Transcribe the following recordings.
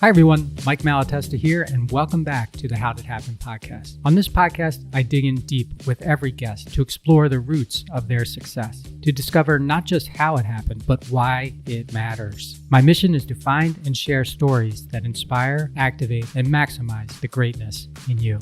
Hi, everyone. Mike Malatesta here, and welcome back to the How Did It Happen podcast. On this podcast, I dig in deep with every guest to explore the roots of their success, to discover not just how it happened, but why it matters. My mission is to find and share stories that inspire, activate, and maximize the greatness in you.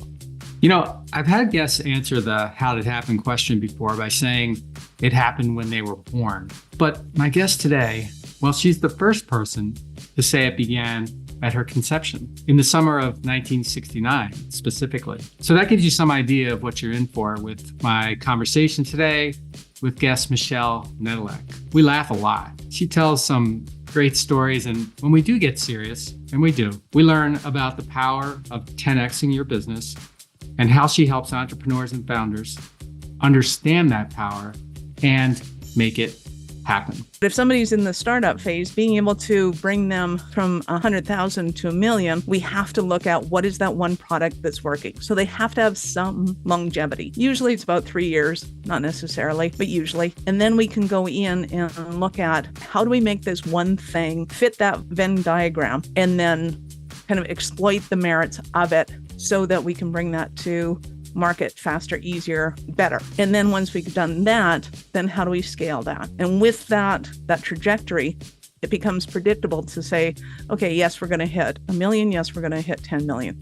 You know, I've had guests answer the how did it happen question before by saying it happened when they were born. But my guest today, well, she's the first person to say it began at her conception in the summer of 1969, specifically. So that gives you some idea of what you're in for with my conversation today with guest Michelle Nedelec. We laugh a lot. She tells some great stories, and when we do get serious, and we do, we learn about the power of 10xing your business and how she helps entrepreneurs and founders understand that power and make it happen. If somebody's in the startup phase, being able to bring them from 100,000 to 1 million, we have to look at what is that one product that's working. So they have to have some longevity. Usually it's about 3 years, not necessarily, but usually. And then we can go in and look at how do we make this one thing fit that Venn diagram and then kind of exploit the merits of it so that we can bring that to market faster, easier, better. And then once we've done that, then how do we scale that? And with that trajectory, it becomes predictable to say, okay, yes, we're going to hit 1 million. Yes, we're going to hit 10 million.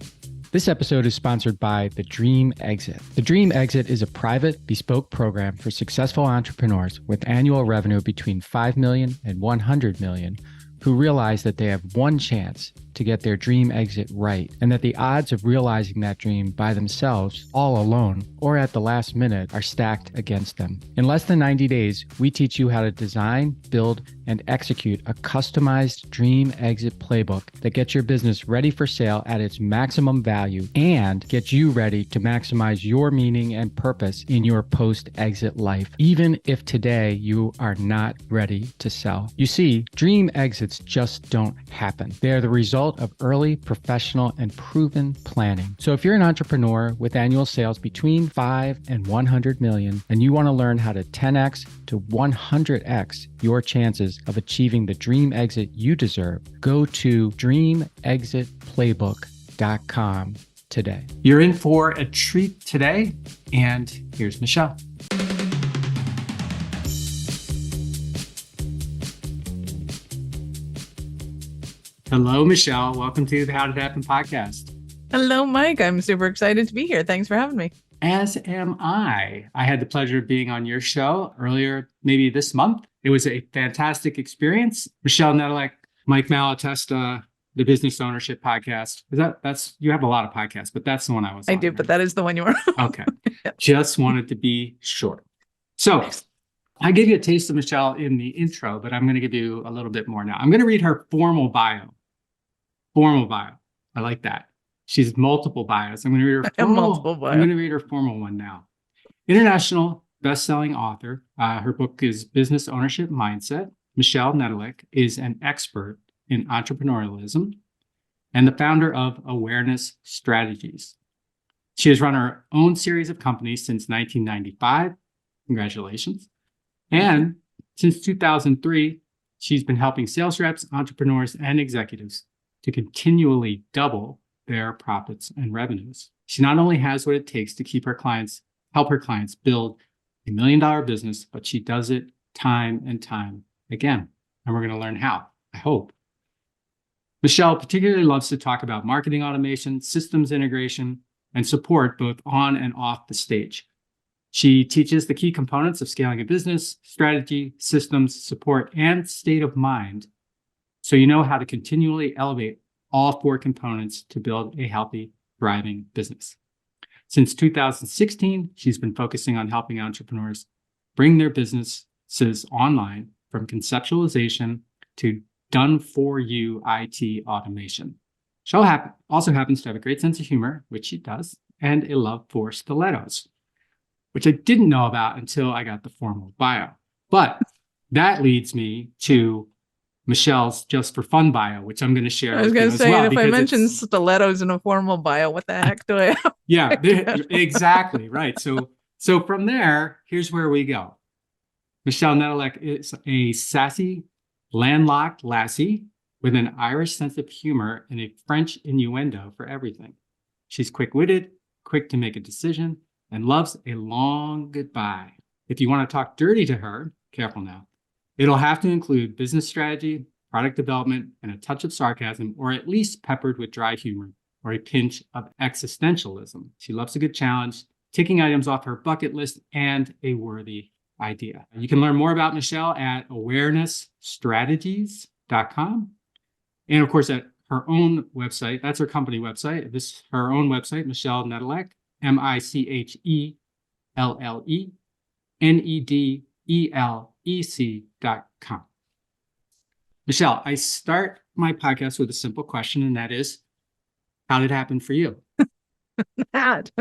This episode is sponsored by The Dream Exit. The Dream Exit is a private, bespoke program for successful entrepreneurs with annual revenue between 5 million and 100 million who realize that they have one chance to get their dream exit right, and that the odds of realizing that dream by themselves, all alone, or at the last minute are stacked against them. In less than 90 days, we teach you how to design, build, and execute a customized dream exit playbook that gets your business ready for sale at its maximum value and gets you ready to maximize your meaning and purpose in your post-exit life, even if today you are not ready to sell. You see, dream exits just don't happen. They are the result of early, professional, and proven planning. So if you're an entrepreneur with annual sales between 5 and 100 million, and you want to learn how to 10x to 100x your chances of achieving the dream exit you deserve, go to dreamexitplaybook.com today. You're in for a treat today, and here's Michelle. Hello, Michelle. Welcome to the How Did It Happen podcast. Hello, Mike. I'm super excited to be here. Thanks for having me. As am I. I had the pleasure of being on your show earlier, maybe this month. It was a fantastic experience. Michelle Nedelec, Mike Malatesta, the Business Ownership Podcast. That's you have a lot of podcasts, but that's the one I was on. I do, right? but that is the one you were on. Okay. Just wanted to be short. So I gave you a taste of Michelle in the intro, but I'm going to give you a little bit more now. I'm going to read her formal bio. Formal bio. I like that. She's multiple bios. I'm going to read her formal. I'm going to read her formal one now. International best-selling author. Her book is Business Ownership Mindset. Michelle Nedelec is an expert in entrepreneurialism and the founder of Awareness Strategies. She has run her own series of companies since 1995. Congratulations. And since 2003, she's been helping sales reps, entrepreneurs, and executives to continually double their profits and revenues. She not only has what it takes to help her clients build $1 million business, but she does it time and time again. And we're going to learn how, I hope. Michelle particularly loves to talk about marketing automation, systems integration, and support both on and off the stage. She teaches the key components of scaling a business, strategy, systems, support, and state of mind, so you know how to continually elevate all 4 components to build a healthy, thriving business. Since 2016, she's been focusing on helping entrepreneurs bring their businesses online from conceptualization to done-for-you IT automation. She also happens to have a great sense of humor, which she does, and a love for stilettos, which I didn't know about until I got the formal bio. But that leads me to Michelle's Just for Fun bio, which I'm going to share. I was going to say, if I mention stilettos in a formal bio, what the heck do I have? Yeah, exactly. Right. So from there, here's where we go. Michelle Nedelec is a sassy, landlocked lassie with an Irish sense of humor and a French innuendo for everything. She's quick-witted, quick to make a decision, and loves a long goodbye. If you want to talk dirty to her, careful now, it'll have to include business strategy, product development, and a touch of sarcasm, or at least peppered with dry humor or a pinch of existentialism. She loves a good challenge, ticking items off her bucket list, and a worthy idea. You can learn more about Michelle at awarenessstrategies.com. And of course, at her own website, that's her company website. This her own website, Michelle Nedelec, MichhelleNedelec.com. Michelle, I start my podcast with a simple question, and that is, how did it happen for you? That,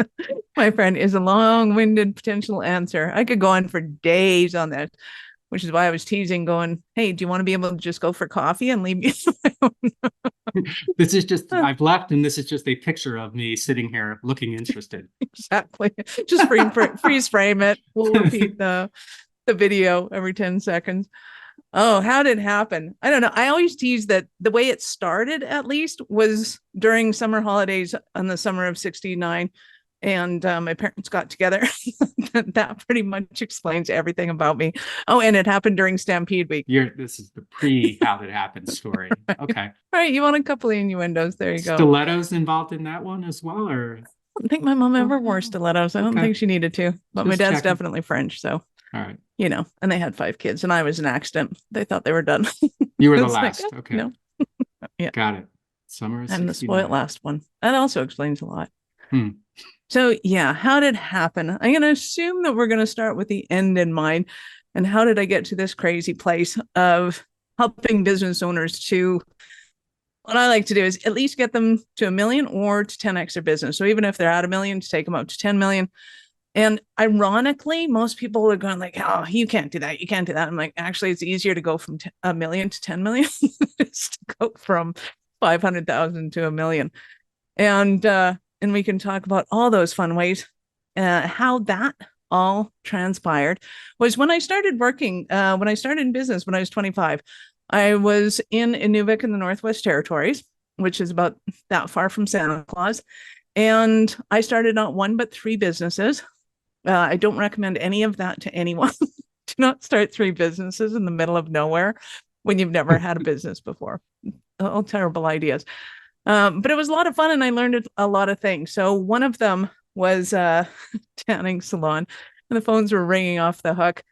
my friend, is a long-winded potential answer. I could go on for days on that, which is why I was teasing, going, hey, do you want to be able to just go for coffee and leave me alone? This is just, I've left, and this is just a picture of me sitting here looking interested. Exactly. Just freeze frame it. We'll repeat the video every 10 seconds. Oh, how did it happen? I don't know. I always tease that the way it started, at least, was during summer holidays in the summer of '69. And my parents got together. That pretty much explains everything about me. Oh, and it happened during Stampede Week. This is the how it happened story. Okay. All right. You want a couple of innuendos. There you go. Stilettos involved in that one as well? Or I don't think my mom ever wore stilettos. I don't think she needed to. But my dad's definitely French. So, all right. You know, and they had 5 kids and I was an accident. They thought they were done. You were the last. Like, okay. No. Yeah. Got it. Summer of I'm the spoiled last one. That also explains a lot. Hmm. So, yeah, how did it happen? I'm going to assume that we're going to start with the end in mind. And how did I get to this crazy place of helping business owners to, what I like to do is at least get them to 1 million or to 10x their business. So even if they're at 1 million, to take them up to 10 million. And ironically, most people are going like, oh, you can't do that. You can't do that. I'm like, actually, it's easier to go from 1 million to 10 million. It's to go from 500,000 to 1 million. And we can talk about all those fun ways. How that all transpired was when I started working, when I started in business, when I was 25, I was in Inuvik in the Northwest Territories, which is about that far from Santa Claus. And I started not 1, but 3 businesses. I don't recommend any of that to anyone. Do not start 3 businesses in the middle of nowhere when you've never had a business before. All terrible ideas. But it was a lot of fun and I learned a lot of things. So one of them was a tanning salon and the phones were ringing off the hook.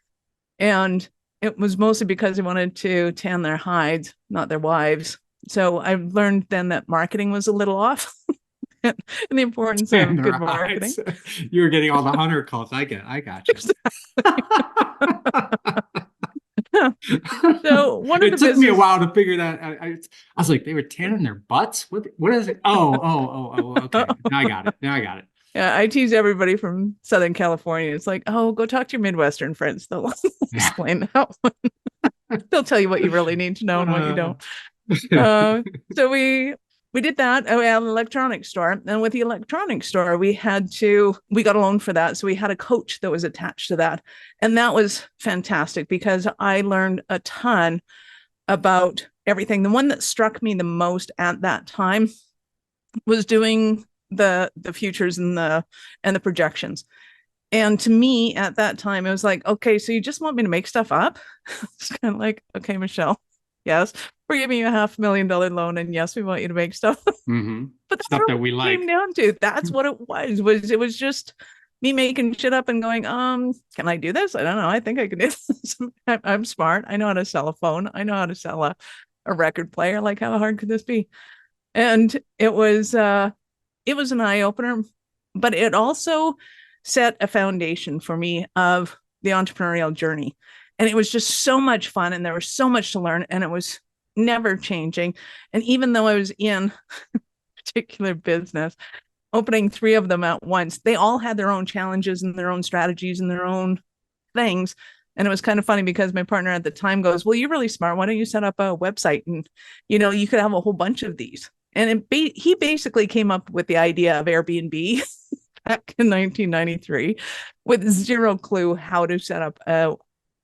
And it was mostly because they wanted to tan their hides, not their wives. So I learned then that marketing was a little off. And the importance of good marketing. You were getting all the hunter calls. I got you. So one of it took me a while to figure that. I was like, they were tanning their butts. What is it? Oh. Okay, now I got it. Yeah, I tease everybody from Southern California. It's like, oh, go talk to your Midwestern friends. They'll explain that one. They'll tell you what you really need to know and what you don't. So we did that. We had an electronics store. And with the electronics store, we got a loan for that. So we had a coach that was attached to that. And that was fantastic because I learned a ton about everything. The one that struck me the most at that time was doing the futures and the projections. And to me at that time, it was like, okay, so you just want me to make stuff up? It's kind of like, okay, Michelle, yes, we're giving you a $500,000 loan, and yes, we want you to make stuff. Mm-hmm. But that's stuff what that we like. Came down to. That's what it was. It was just me making shit up and going, can I do this? I don't know. I think I can do this. I'm smart. I know how to sell a phone. I know how to sell a record player. Like, how hard could this be? And it was an eye opener, but it also set a foundation for me of the entrepreneurial journey. And it was just so much fun and there was so much to learn and it was never changing. And even though I was in a particular business, opening 3 of them at once, they all had their own challenges and their own strategies and their own things. And it was kind of funny because my partner at the time goes, well, you're really smart. Why don't you set up a website? And, you could have a whole bunch of these. And he basically came up with the idea of Airbnb back in 1993 with zero clue how to set up a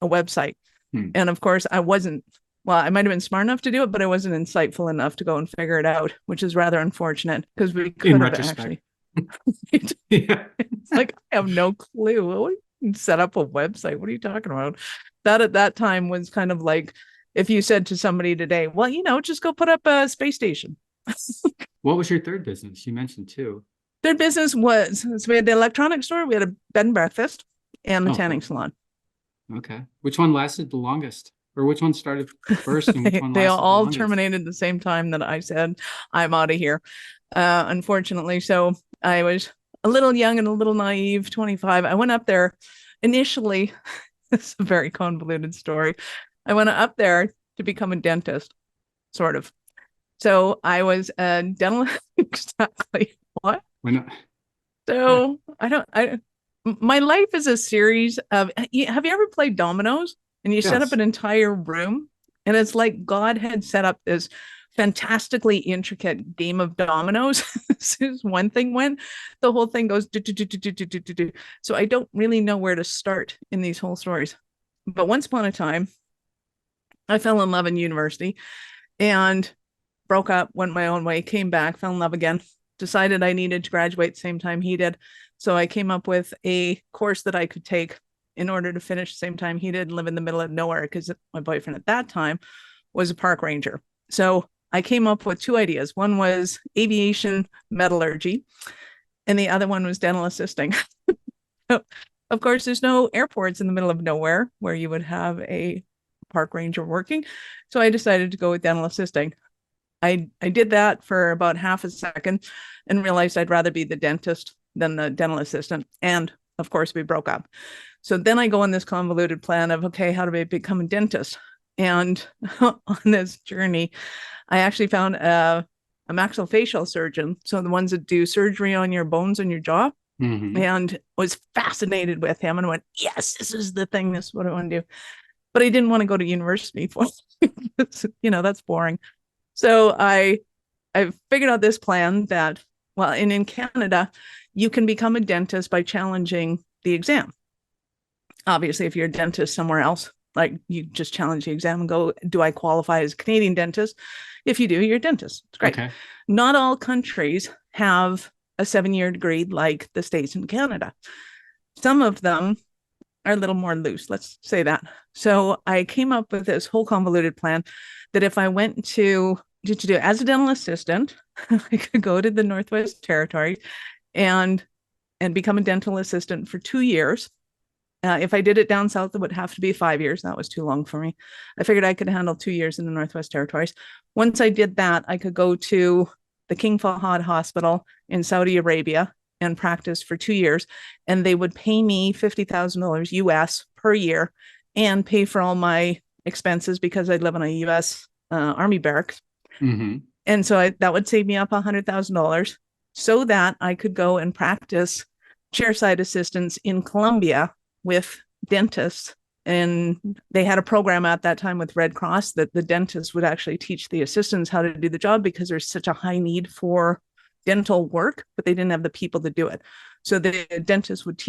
website. And of course, I wasn't Well, I might have been smart enough to do it, but I wasn't insightful enough to go and figure it out, which is rather unfortunate because we could In have retrospect. actually. Yeah. It's like I have no clue. Set up a website. What are you talking about? That at that time was kind of like if you said to somebody today, well, just go put up a space station. What was your third business? You mentioned two. Third business was so we had the electronics store, we had a bed and breakfast, and the Oh, tanning cool. salon. Okay. Which one lasted the longest? Or which one started first and which one They lasted the all longest? terminated the same time that I said, I'm out of here. Unfortunately. So I was a little young and a little naive, 25. I went up there initially. It's a very convoluted story. I went up there to become a dentist, sort of. So I was a dental, exactly. What? When, So my life is a series of, have you ever played dominoes and you set up yes. an entire room and it's like God had set up this fantastically intricate game of dominoes. As soon as one thing went, the whole thing goes do, do, do, do, do, do, do, do. So I don't really know where to start in these whole stories. But once upon a time, I fell in love in university and broke up, went my own way, came back, fell in love again, decided I needed to graduate the same time he did. So I came up with a course that I could take in order to finish the same time he did, live in the middle of nowhere, because my boyfriend at that time was a park ranger. So I came up with two ideas. One was aviation metallurgy, and the other one was dental assisting. So, of course, there's no airports in the middle of nowhere where you would have a park ranger working. So I decided to go with dental assisting. I did that for about half a second and realized I'd rather be the dentist than the dental assistant. And of course, we broke up. So then I go on this convoluted plan of, okay, how do I become a dentist? And on this journey, I actually found a maxillofacial surgeon. So the ones that do surgery on your bones and your jaw. Mm-hmm. And was fascinated with him and went, yes, this is the thing. This is what I want to do. But I didn't want to go to university for that's boring. So I figured out this plan that, well, and in Canada, you can become a dentist by challenging the exam. Obviously, if you're a dentist somewhere else, like you just challenge the exam and go, do I qualify as a Canadian dentist? If you do, you're a dentist. It's great. Okay. Not all countries have a 7-year degree like the States and Canada. Some of them are a little more loose, let's say that. So I came up with this whole convoluted plan that if I went to do as a dental assistant, I could go to the Northwest Territories and become a dental assistant for 2 years. If I did it down south, it would have to be 5 years. That was too long for me. I figured I could handle 2 years in the Northwest Territories. Once I did that, I could go to the King Fahd Hospital in Saudi Arabia and practice for 2 years. And they would pay me $50,000 US per year and pay for all my expenses because I live in a US Army barracks. Mm-hmm. And so that would save me up $100,000 so that I could go and practice chairside assistance in Colombia with dentists. And they had a program at that time with Red Cross that the dentists would actually teach the assistants how to do the job because there's such a high need for dental work, but they didn't have the people to do it. So the dentists would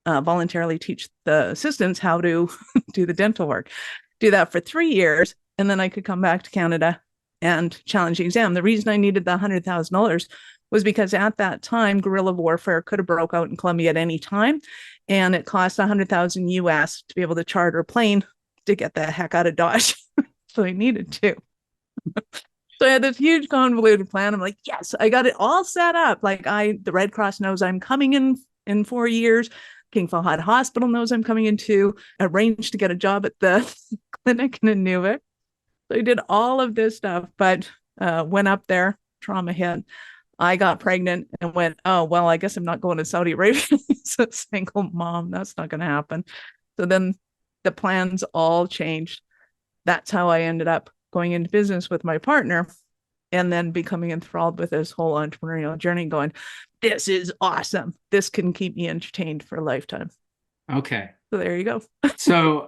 voluntarily teach the assistants how to do the dental work, do that for 3 years. And then I could come back to Canada and challenge the exam. The reason I needed the $100,000 was because at that time, guerrilla warfare could have broke out in Colombia at any time. And it cost $100,000 US to be able to charter a plane to get the heck out of Dodge. So I needed to. So I had this huge convoluted plan. I'm like, yes, I got it all set up. Like the Red Cross knows I'm coming in 4 years. King Fahd Hospital knows I'm coming in too. Arranged to get a job at the clinic in Inuvik. So I did all of this stuff, but went up there, trauma hit. I got pregnant and went, oh, well, I guess I'm not going to Saudi Arabia as a single mom. That's not going to happen. So then the plans all changed. That's how I ended up going into business with my partner and then becoming enthralled with this whole entrepreneurial journey going, this is awesome. This can keep me entertained for a lifetime. Okay. So there you go. So,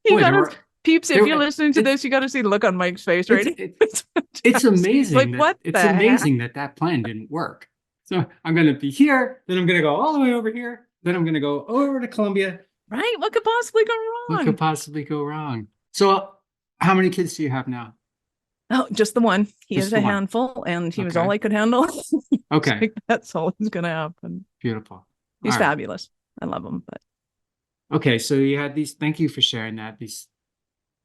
you boy, gotta, peeps, if you're listening to this, you got to see the look on Mike's face, right? It's amazing. Like, it's amazing that plan didn't work. So I'm going to be here, then I'm going to go all the way over here, then I'm going to go over to Colombia. Right? What could possibly go wrong? What could possibly go wrong? So How many kids do you have now? Oh, just the one. He Just is the a one. handful, and he was Okay. all I could handle. Okay. Like, that's all that's going to happen. Beautiful. He's All right. fabulous. I love him, but Okay. So you had these, thank you for sharing that. These,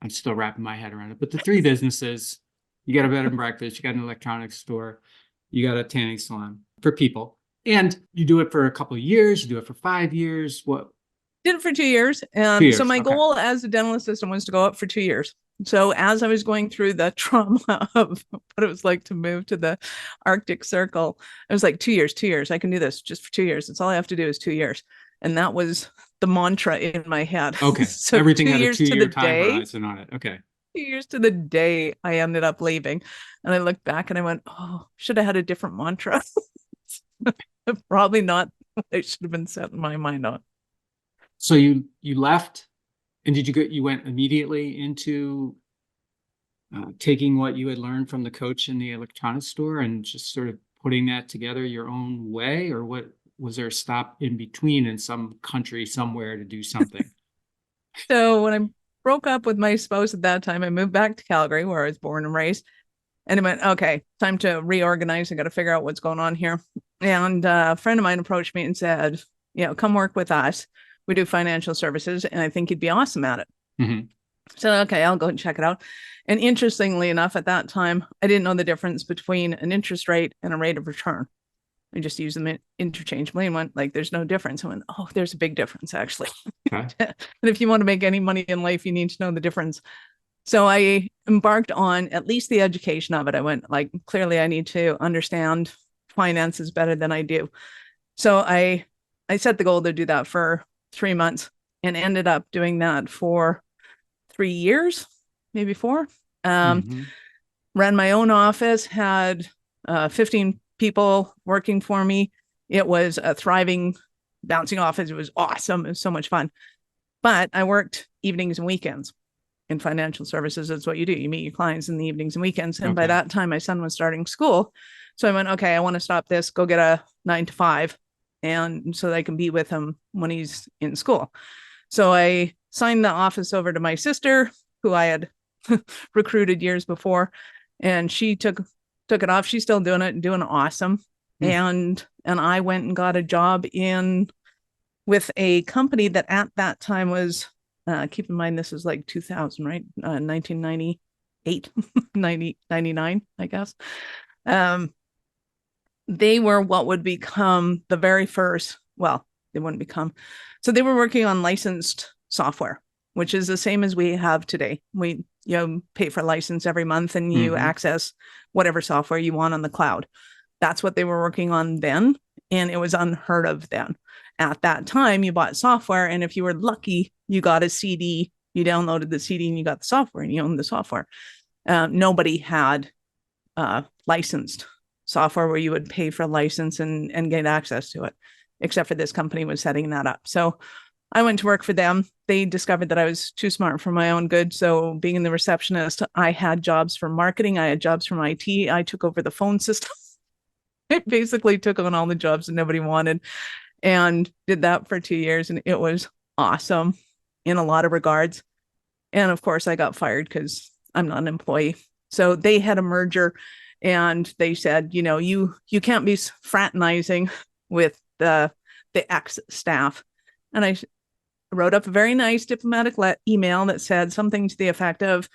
I'm still wrapping my head around it, but the three businesses, you got a bed and breakfast, you got an electronics store, you got a tanning salon for people, and you do it for a couple of years, you do it for 5 years. What? did it for 2 years. 2 years. So my Okay. goal as a dental assistant was to go up for 2 years. So as I was going through the trauma of what it was like to move to the Arctic Circle, I was like, 2 years, 2 years. I can do this just for 2 years. That's all I have to do is 2 years. And that was the mantra in my head. Okay. So Everything 2 had a years to the 2 year time day, horizon on it. Okay. 2 years to the day I ended up leaving. And I looked back and I went, oh, should have had a different mantra. Probably not what I should have been setting my mind on. So you left, and did you go? You went immediately into taking what you had learned from the coach in the electronics store and just sort of putting that together your own way, or what? Was there a stop in between in some country somewhere to do something? So when I broke up with my spouse at that time, I moved back to Calgary, where I was born and raised. And I went, okay, time to reorganize. I got to figure out what's going on here. And a friend of mine approached me and said, come work with us. We do financial services, and I think you'd be awesome at it. Mm-hmm. So, okay, I'll go and check it out. And interestingly enough, at that time, I didn't know the difference between an interest rate and a rate of return. I just used them interchangeably and went, like, there's no difference. I went, oh, there's a big difference, actually. Okay. And if you want to make any money in life, you need to know the difference. So I embarked on at least the education of it. I went, like, clearly I need to understand finances better than I do. So I set the goal to do that for 3 months and ended up doing that for 3 years, maybe 4. Mm-hmm. Ran my own office, had 15 people working for me. It was a thriving, bouncing office. It was awesome. It was so much fun. But I worked evenings and weekends in financial services. That's what you do. You meet your clients in the evenings and weekends. And by Okay. that time, my son was starting school. So I went, okay, I want to stop this, go get a 9 to 5. And so that I can be with him when he's in school. So I signed the office over to my sister, who I had recruited years before, and she took it off. She's still doing it and doing awesome. And I went and got a job with a company that at that time was, keep in mind, this was like 2000, right? 1998, 99, I guess. They were what would become the very first, well, they wouldn't become. So they were working on licensed software, which is the same as we have today. We pay for license every month and you access whatever software you want on the cloud. That's what they were working on then. And it was unheard of then. At that time, you bought software, and if you were lucky, you got a CD, you downloaded the CD and you got the software and you owned the software. Nobody had licensed software where you would pay for a license and get access to it, except for this company was setting that up. So I went to work for them. They discovered that I was too smart for my own good. So being the receptionist, I had jobs for marketing. I had jobs from IT. I took over the phone system. I basically took on all the jobs that nobody wanted and did that for 2 years. And it was awesome in a lot of regards. And of course, I got fired because I'm not an employee. So they had a merger and they said, you can't be fraternizing with the ex staff. And I wrote up a very nice diplomatic email that said something to the effect of,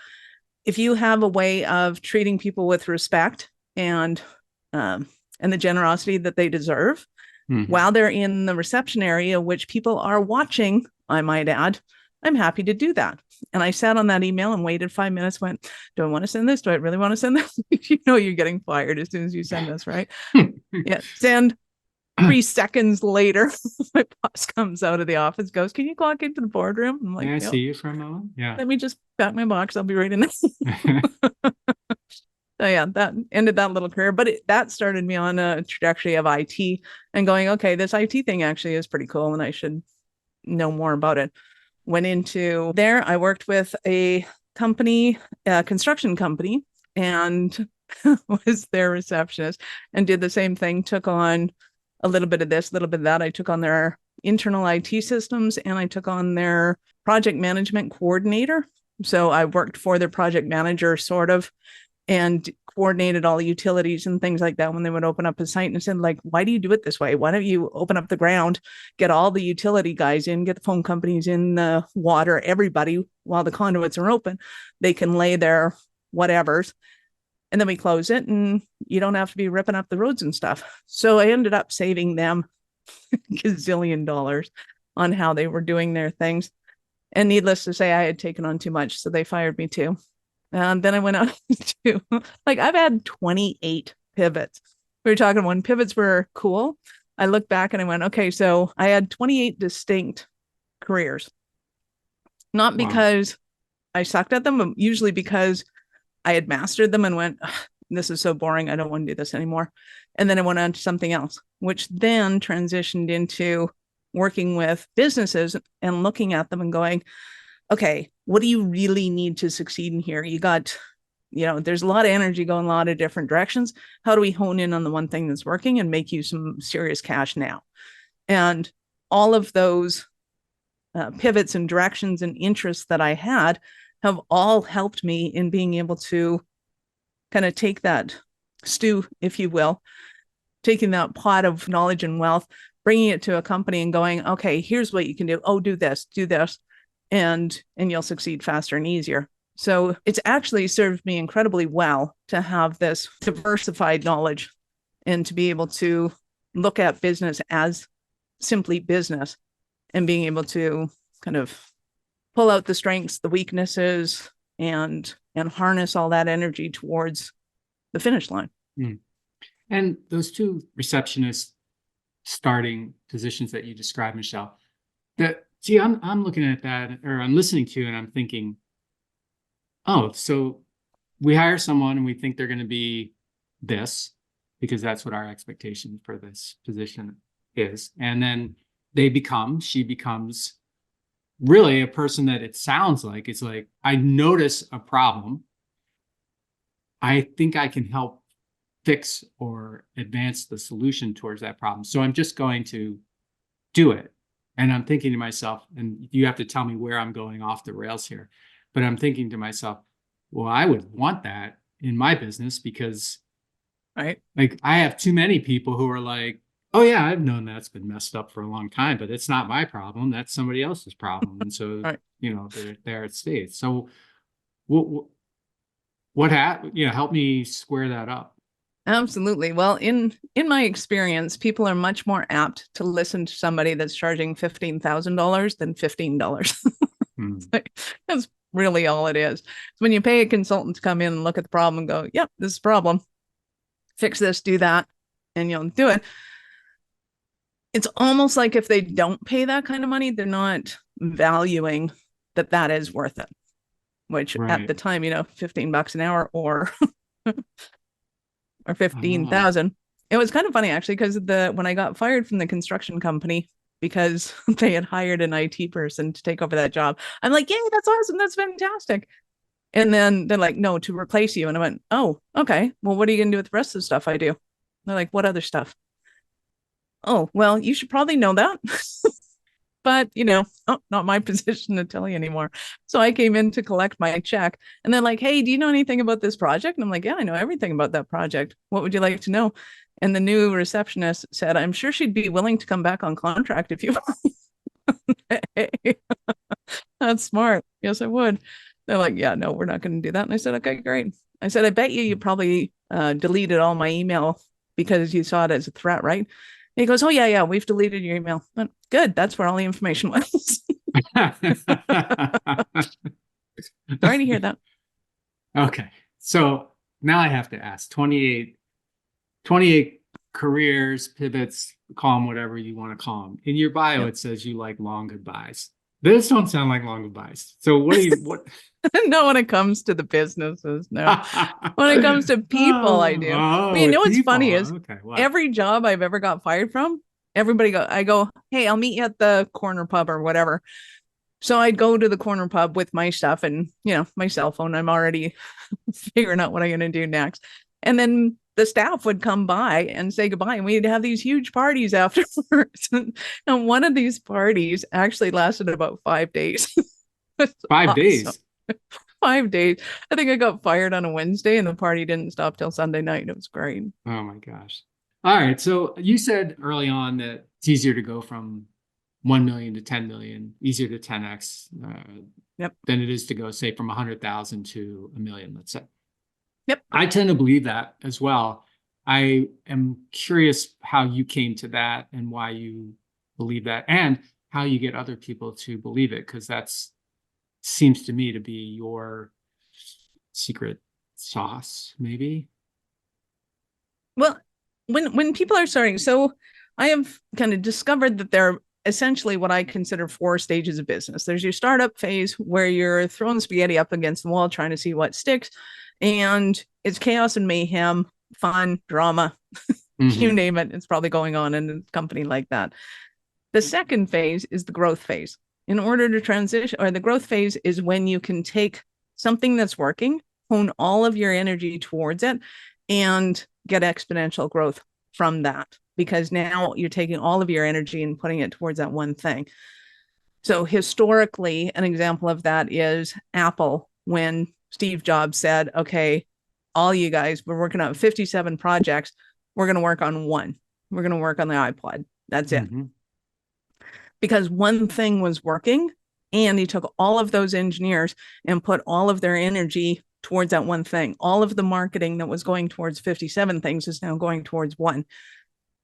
if you have a way of treating people with respect and the generosity that they deserve while they're in the reception area, which people are watching, I might add, I'm happy to do that. And I sat on that email and waited 5 minutes, went, do I want to send this? Do I really want to send this? You're getting fired as soon as you send this, right? Yeah. Send. 3 seconds later, my boss comes out of the office, goes, can you clock into the boardroom? I'm like, May I see you for a moment? Yeah. Let me just pack my box. I'll be right in there. So yeah, that ended that little career, but that started me on a trajectory of IT and going, okay, this IT thing actually is pretty cool and I should know more about it. Went into there. I worked with a company, a construction company, and was their receptionist and did the same thing, took on a little bit of this, a little bit of that. I took on their internal IT systems and I took on their project management coordinator So I worked for their project manager, sort of, and coordinated all the utilities and things like that when they would open up a site, and said, like, why do you do it this way? Why don't you open up the ground, get all the utility guys in, get the phone companies in, the water, everybody, while the conduits are open, they can lay their whatevers. And then we close it and you don't have to be ripping up the roads and stuff. So I ended up saving them gazillion dollars on how they were doing their things. And needless to say, I had taken on too much. So they fired me too. And then I went out to, like, I've had 28 pivots. We were talking when pivots were cool. I looked back and I went, okay, so I had 28 distinct careers. Not because I sucked at them, but usually because I had mastered them and went, this is so boring. I don't want to do this anymore. And then I went on to something else, which then transitioned into working with businesses and looking at them and going, okay, what do you really need to succeed in here? You got, there's a lot of energy going a lot of different directions. How do we hone in on the one thing that's working and make you some serious cash now? And all of those pivots and directions and interests that I had have all helped me in being able to kind of take that stew, if you will, taking that pot of knowledge and wealth, bringing it to a company and going, okay, here's what you can do. Oh, do this, and you'll succeed faster and easier. So it's actually served me incredibly well to have this diversified knowledge and to be able to look at business as simply business and being able to kind of pull out the strengths, the weaknesses, and harness all that energy towards the finish line. Mm. And those two receptionist starting positions that you described, Michelle, I'm looking at that, or I'm listening to, and I'm thinking, oh, so we hire someone and we think they're going to be this because that's what our expectation for this position is. And then she becomes really a person that it sounds like it's like, I notice a problem. I think I can help fix or advance the solution towards that problem. So I'm just going to do it. And I'm thinking to myself, and you have to tell me where I'm going off the rails here, but I'm thinking to myself, well, I would want that in my business because like I have too many people who are like, oh yeah, I've known that's been messed up for a long time, but it's not my problem. That's somebody else's problem. And so, there it stays. So help me square that up. Absolutely. Well, in my experience, people are much more apt to listen to somebody that's charging $15,000 than $15. That's really all it is. So when you pay a consultant to come in and look at the problem and go, yep, this is a problem, fix this, do that, and you'll do it. It's almost like if they don't pay that kind of money, they're not valuing that is worth it, which at the time, $15 an hour or 15,000. It was kind of funny actually, because when I got fired from the construction company because they had hired an IT person to take over that job, I'm like, yay, that's awesome, that's fantastic. And then they're like, no, to replace you. And I went, oh, okay, well, what are you gonna do with the rest of the stuff I do? They're like, what other stuff? Oh, well, you should probably know that. But, not my position to tell you anymore. So I came in to collect my check and they're like, hey, do you know anything about this project? And I'm like, yeah, I know everything about that project. What would you like to know? And the new receptionist said, I'm sure she'd be willing to come back on contract if you want. Hey, that's smart. Yes, I would. They're like, yeah, no, we're not going to do that. And I said, okay, great. I said, I bet you probably deleted all my email because you saw it as a threat, right? And he goes, oh, yeah, we've deleted your email. But good. That's where all the information was. Sorry to hear that. Okay. So now I have to ask, 28 careers, pivots, call them whatever you want to call them. In your bio, It says you like long goodbyes. Those don't sound like long goodbyes. So what? No, when it comes to the businesses, no. When it comes to people, I do. What's funny is every job I've ever got fired from, I go, hey, I'll meet you at the corner pub or whatever. So I'd go to the corner pub with my stuff and, my cell phone. I'm already figuring out what I'm going to do next. And then the staff would come by and say goodbye. And we'd have these huge parties afterwards. And one of these parties actually lasted about 5 days. 5 days. 5 days. I think I got fired on a Wednesday and the party didn't stop till Sunday night. It was great. Oh my gosh. All right. So you said early on that it's easier to go from 1 million to 10 million, easier to 10x Yep. than it is to go, say, from 100,000 to a million, let's say. Yep. I tend to believe that as well. I am curious how you came to that and why you believe that and how you get other people to believe it, because that's seems to me to be your secret sauce, maybe. Well, when people are starting, so I have kind of discovered that there are essentially what I consider 4 stages of business. There's your startup phase where you're throwing spaghetti up against the wall, trying to see what sticks. And it's chaos and mayhem, fun, drama, you name it. It's probably going on in a company like that. The second phase is the growth phase. In order to transition, or the growth phase is when you can take something that's working, hone all of your energy towards it, and get exponential growth from that, because now you're taking all of your energy and putting it towards that one thing. So historically, an example of that is Apple, when Steve Jobs said, okay, all you guys, we're working on 57 projects. We're going to work on one. We're going to work on the iPod. That's it. Because one thing was working, and he took all of those engineers and put all of their energy towards that one thing. All of the marketing that was going towards 57 things is now going towards one.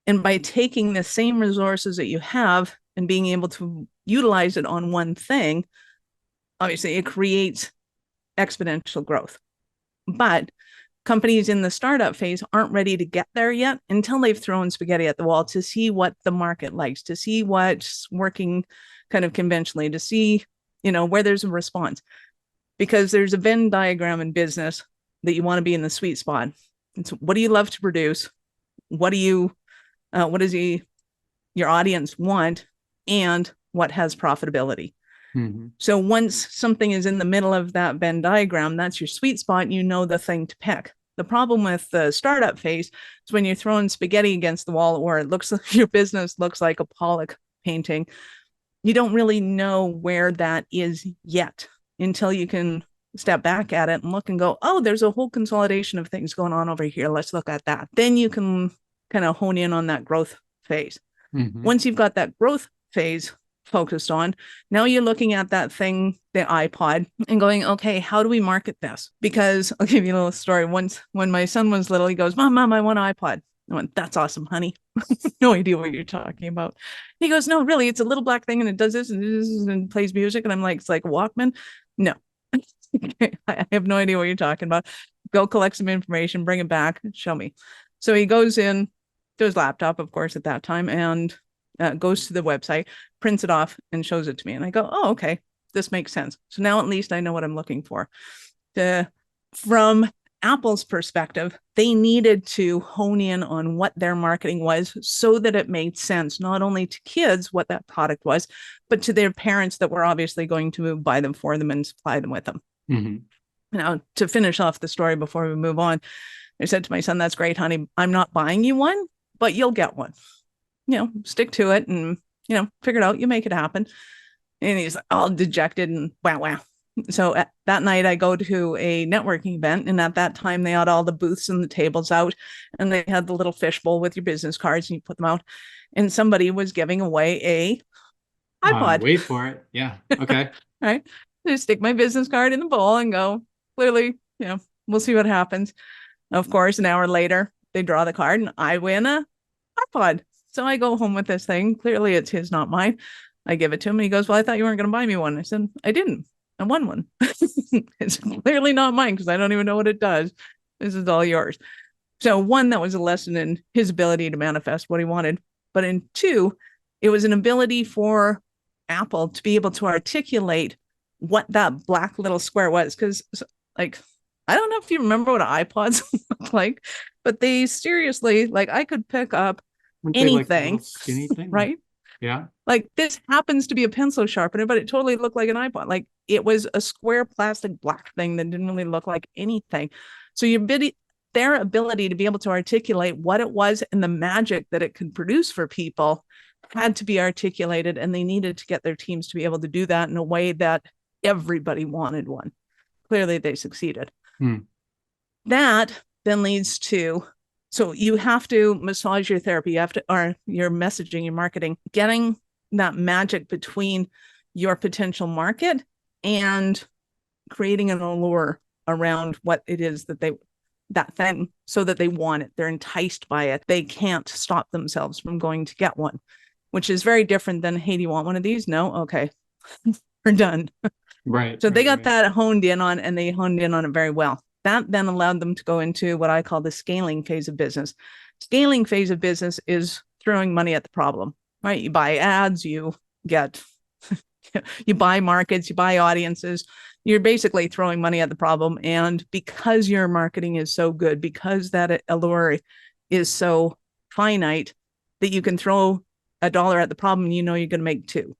And by taking the same resources that you have and being able to utilize it on one thing, obviously it creates exponential growth. But companies in the startup phase aren't ready to get there yet until they've thrown spaghetti at the wall to see what the market likes, to see what's working kind of conventionally, to see, where there's a response. Because there's a Venn diagram in business that you want to be in the sweet spot. It's what do you love to produce? What does your audience want? And what has profitability? So once something is in the middle of that Venn diagram, that's your sweet spot, the thing to pick. The problem with the startup phase is when you're throwing spaghetti against the wall, or it looks like your business looks like a Pollock painting, you don't really know where that is yet until you can step back at it and look and go, oh, there's a whole consolidation of things going on over here. Let's look at that. Then you can kind of hone in on that growth phase. Once you've got that growth phase focused on, now you're looking at that thing, the iPod, and going, okay, how do we market this? Because I'll give you a little story. Once when my son was little, he goes, Mom, I want an iPod. I went, that's awesome, honey. No idea what you're talking about. He goes, no, really, it's a little black thing and it does this and plays music. And I'm like, it's like a Walkman. No, I have no idea what you're talking about. Go collect some information, bring it back, show me. So he goes in to his laptop, of course, at that time, and goes to the website, prints it off, and shows it to me. And I go, oh, okay, this makes sense. So now at least I know what I'm looking for. From Apple's perspective, they needed to hone in on what their marketing was so that it made sense, not only to kids, what that product was, but to their parents that were obviously going to buy them for them and supply them with them. Now, to finish off the story before we move on, I said to my son, that's great, honey. I'm not buying you one, but you'll get one. Stick to it and, figure it out. You make it happen. And he's all dejected and wow. So that night I go to a networking event. And at that time they had all the booths and the tables out, and they had the little fishbowl with your business cards and you put them out. And somebody was giving away a iPod. Wait for it. Yeah. Okay. Right. I stick my business card in the bowl and go, clearly, we'll see what happens. Of course, an hour later, they draw the card and I win a iPod. So I go home with this thing. Clearly it's his, not mine. I give it to him and he goes, well, I thought you weren't going to buy me one. I said, I didn't. I won one. It's clearly not mine because I don't even know what it does. This is all yours. So 1, that was a lesson in his ability to manifest what he wanted. But in 2, it was an ability for Apple to be able to articulate what that black little square was. Because I don't know if you remember what iPods look like, but they seriously, I could pick up anything, like skinny thing, right? Yeah. This happens to be a pencil sharpener, but it totally looked like an iPod. It was a square plastic black thing that didn't really look like anything. So their ability to be able to articulate what it was and the magic that it could produce for people had to be articulated, and they needed to get their teams to be able to do that in a way that everybody wanted one. Clearly they succeeded. Hmm. That then leads to, so you have to massage your therapy, you have to, or your messaging, your marketing, getting that magic between your potential market and creating an allure around what it is that that thing, so that they want it. They're enticed by it. They can't stop themselves from going to get one, which is very different than, hey, do you want one of these? No? Okay. We're done. Right. So they got right. that honed in on, and they honed in on it very well. That then allowed them to go into what I call the scaling phase of business. Scaling phase of business is throwing money at the problem, right? You buy ads, you get, you buy markets, you buy audiences. You're basically throwing money at the problem. And because your marketing is so good, because that allure is so finite, that you can throw $1 at the problem and you know you're going to make two.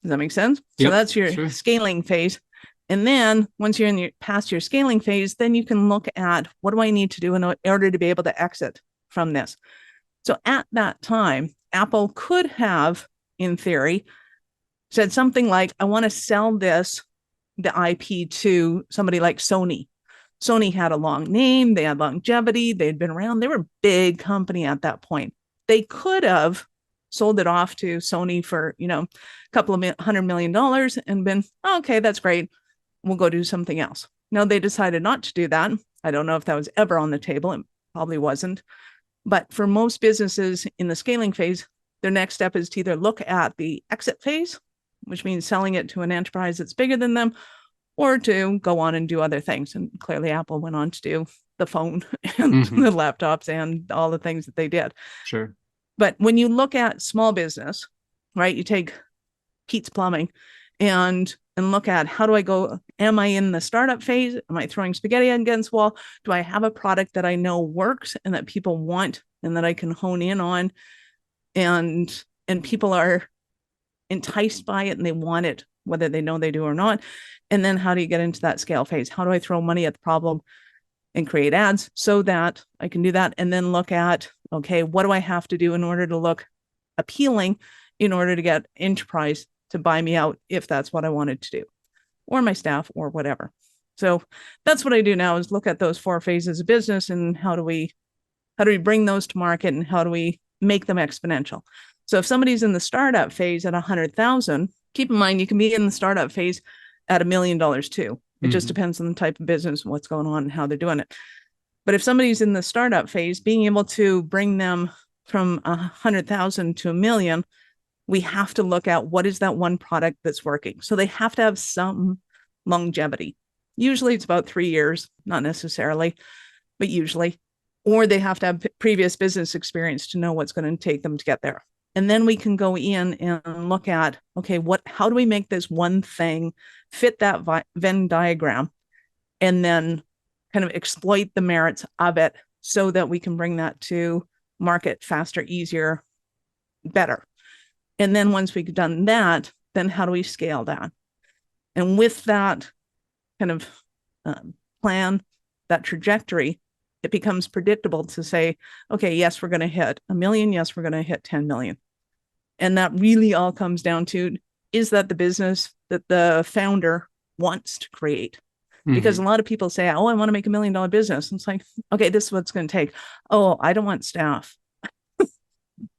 Does that make sense? Yep, So that's your sure. scaling phase. And then once you're in your past your scaling phase, then you can look at, what do I need to do in order to be able to exit from this? So at that time, Apple could have, in theory, said something like, I want to sell the IP to somebody like Sony. Sony had a long name, they had longevity, they'd been around, they were a big company at that point. They could have sold it off to Sony for, a couple of $100 million and been, oh, okay, that's great. We'll go do something else. No, they decided not to do that. I don't know if that was ever on the table. It probably wasn't. But for most businesses in the scaling phase, their next step is to either look at the exit phase, which means selling it to an enterprise that's bigger than them, or to go on and do other things. And clearly Apple went on to do the phone and the laptops and all the things that they did. Sure. But when you look at small business, right, you take Pete's Plumbing and look at, how do I go? Am I in the startup phase? Am I throwing spaghetti against the wall? Do I have a product that I know works and that people want and that I can hone in on, and people are enticed by it and they want it, whether they know they do or not? And then how do you get into that scale phase? How do I throw money at the problem and create ads so that I can do that? And then look at, okay, what do I have to do in order to look appealing in order to get enterprise to buy me out, if that's what I wanted to do, or my staff or whatever. So that's what I do now, is look at those 4 phases of business and how do we bring those to market and how do we make them exponential. So if somebody's in the startup phase at 100,000, keep in mind, you can be in the startup phase at $1 million too. It just depends on the type of business, what's going on and how they're doing it. But if somebody's in the startup phase, being able to bring them from 100,000 to $1 million, we have to look at, what is that one product that's working. So they have to have some longevity. Usually it's about 3 years, not necessarily, but usually. Or they have to have previous business experience to know what's going to take them to get there. And then we can go in and look at, okay, how do we make this one thing fit that Venn diagram, and then kind of exploit the merits of it so that we can bring that to market faster, easier, better. And then once we've done that, then how do we scale that? And with that kind of plan, that trajectory, it becomes predictable to say, okay, yes, we're going to hit 1 million. Yes, we're going to hit 10 million. And that really all comes down to, is that the business that the founder wants to create? Because a lot of people say, oh, I want to make $1 million business. And it's like, okay, this is what it's going to take. Oh, I don't want staff.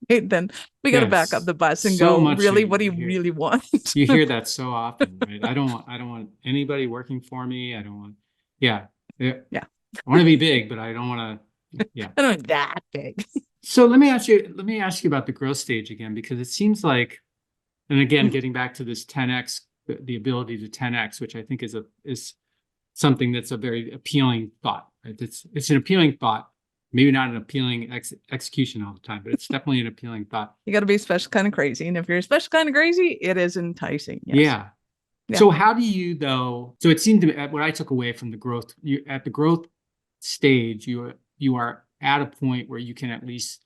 Then we got to back up the bus and go, really, what do you really want? You hear that so often, right? I don't want anybody working for me. I don't want, yeah. I want to be big, but I don't want to, I don't want that big. So let me ask you about the growth stage again, because it seems like, and again, getting back to this 10x, the ability to 10x, which I think is something that's a very appealing thought, right? It's an appealing thought. Maybe not an appealing execution all the time, but it's definitely an appealing thought. You got to be a special kind of crazy. And if you're a special kind of crazy, it is enticing. Yes. Yeah. So how do you, though? So it seemed to me, what I took away from the growth, at the growth stage, you are at a point where you can at least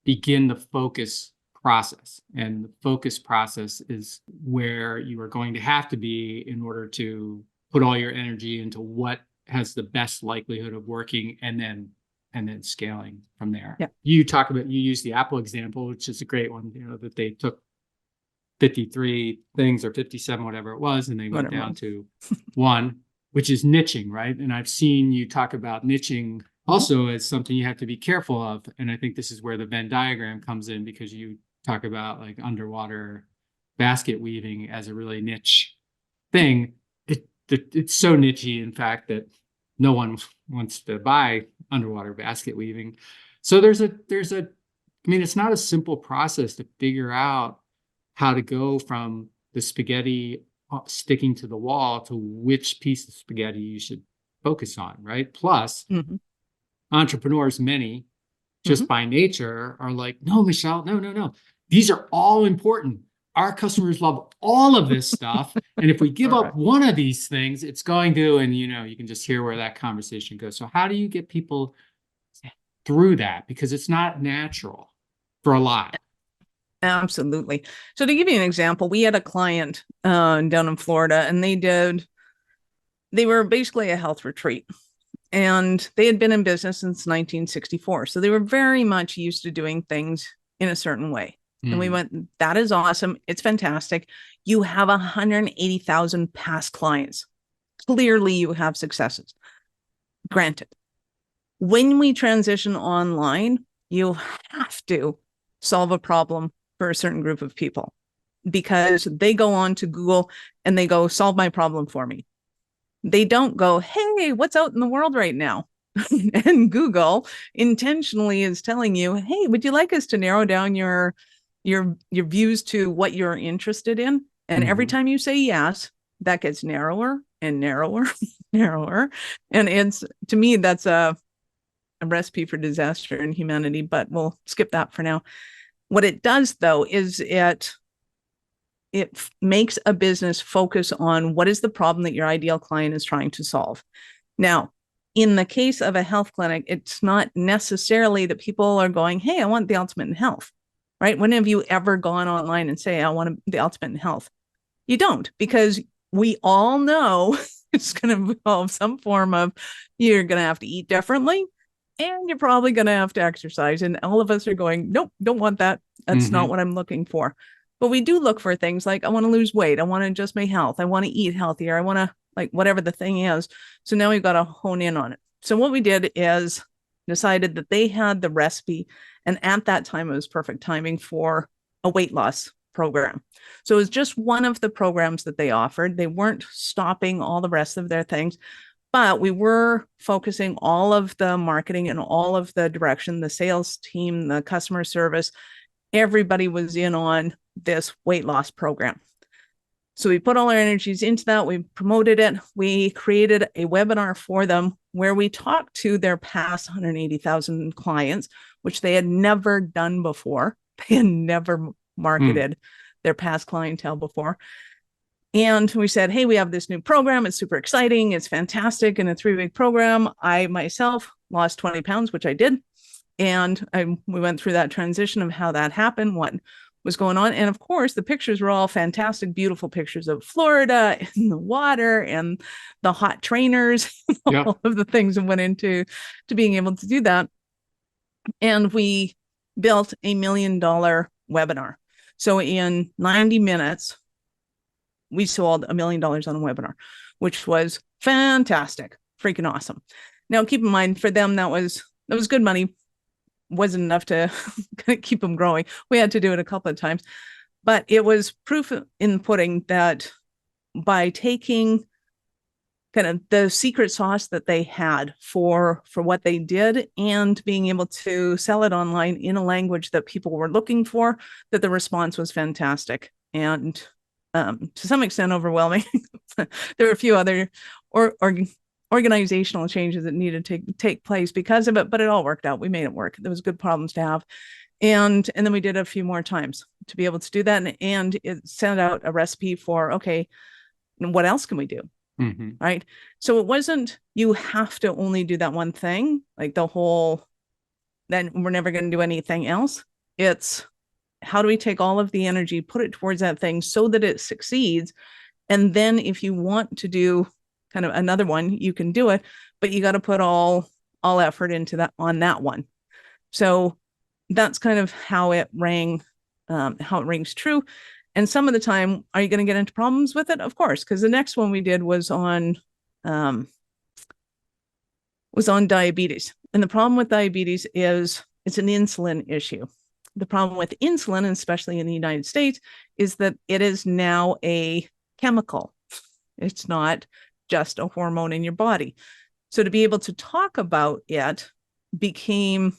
begin the focus process. And the focus process is where you are going to have to be in order to put all your energy into what has the best likelihood of working, and then scaling from there. Yeah. You use the Apple example, which is a great one, that they took 53 things or 57, whatever it was, and they went down to 1. which is niching, right? And I've seen you talk about niching also as something you have to be careful of. And I think this is where the Venn diagram comes in, because you talk about like underwater basket weaving as a really niche thing. It's so nichey, in fact, that no one wants to buy underwater basket weaving. So I mean, it's not a simple process to figure out how to go from the spaghetti sticking to the wall to which piece of spaghetti you should focus on, right? Plus, entrepreneurs, many just by nature, are like, no, Michelle, no. These are all important. Our customers love all of this stuff. And if we give up one of these things, it's going to, and you can just hear where that conversation goes. So how do you get people through that? Because it's not natural for a lot. Absolutely. So to give you an example, we had a client down in Florida, and they were basically a health retreat. And they had been in business since 1964. So they were very much used to doing things in a certain way. And we went, that is awesome. It's fantastic. You have 180,000 past clients. Clearly you have successes. Granted, when we transition online, you have to solve a problem for a certain group of people, because they go on to Google and they go, solve my problem for me. They don't go, hey, what's out in the world right now? And Google intentionally is telling you, hey, would you like us to narrow down your views to what you're interested in? And every time you say yes, that gets narrower and narrower, narrower. And it's, to me, that's a recipe for disaster in humanity, but we'll skip that for now. What it does, though, is it makes a business focus on what is the problem that your ideal client is trying to solve. Now, in the case of a health clinic, it's not necessarily that people are going, hey, I want the ultimate in health, right? When have you ever gone online and say, I want the ultimate in health? You don't, because we all know it's going to involve some form of, you're going to have to eat differently, and you're probably going to have to exercise. And all of us are going, nope, don't want that. That's not what I'm looking for. But we do look for things like, I want to lose weight. I want to adjust my health. I want to eat healthier. I want to, like, whatever the thing is. So now we've got to hone in on it. So what we did is decided that they had the recipe. And at that time, it was perfect timing for a weight loss program. So it was just one of the programs that they offered. They weren't stopping all the rest of their things, but we were focusing all of the marketing and all of the direction, the sales team, the customer service. Everybody was in on this weight loss program. So we put all our energies into that. We promoted it. We created a webinar for them where we talked to their past 180,000 clients, which they had never done before. They had never marketed their past clientele before. And we said, hey, we have this new program. It's super exciting. It's fantastic. In a 3-week program, I myself lost 20 pounds, which I did. And we went through that transition of how that happened, what was going on. And of course, the pictures were all fantastic, beautiful pictures of Florida and the water and the hot trainers, all of the things that went into being able to do that. And we built $1 million webinar. So in 90 minutes, we sold $1 million on a webinar, which was fantastic, freaking awesome. Now, keep in mind, for them, that was good money. Wasn't enough to keep them growing. We had to do it a couple of times, but it was proof in the pudding that by taking kind of the secret sauce that they had for what they did and being able to sell it online in a language that people were looking for, that the response was fantastic and to some extent overwhelming. There were a few other organizational changes that needed to take place because of it, but it all worked out. We made it work. There was good problems to have. And then we did it a few more times to be able to do that. And it sent out a recipe for, okay, what else can we do? Right. So it wasn't, you have to only do that one thing, like the whole, then we're never going to do anything else. It's how do we take all of the energy, put it towards that thing so that it succeeds. And then if you want to do kind of another one, you can do it, but you got to put all effort into that on that one. So that's kind of how it rings true. And some of the time, are you going to get into problems with it? Of course, because the next one we did was on was on diabetes. And the problem with diabetes is it's an insulin issue. The problem with insulin, especially in the United States, is that it is now a chemical. It's not just a hormone in your body. So to be able to talk about it it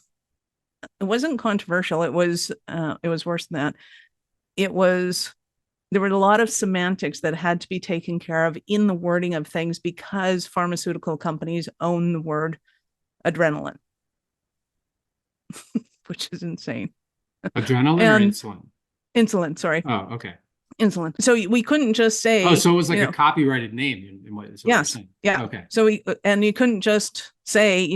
wasn't controversial. It was worse than that. There were a lot of semantics that had to be taken care of in the wording of things because pharmaceutical companies own the word adrenaline, which is insane. Adrenaline or insulin? Insulin, sorry. Oh, okay. Insulin. So we couldn't just say. Oh, so it was like a copyrighted name. Yes. Yeah. Okay. So you couldn't just say,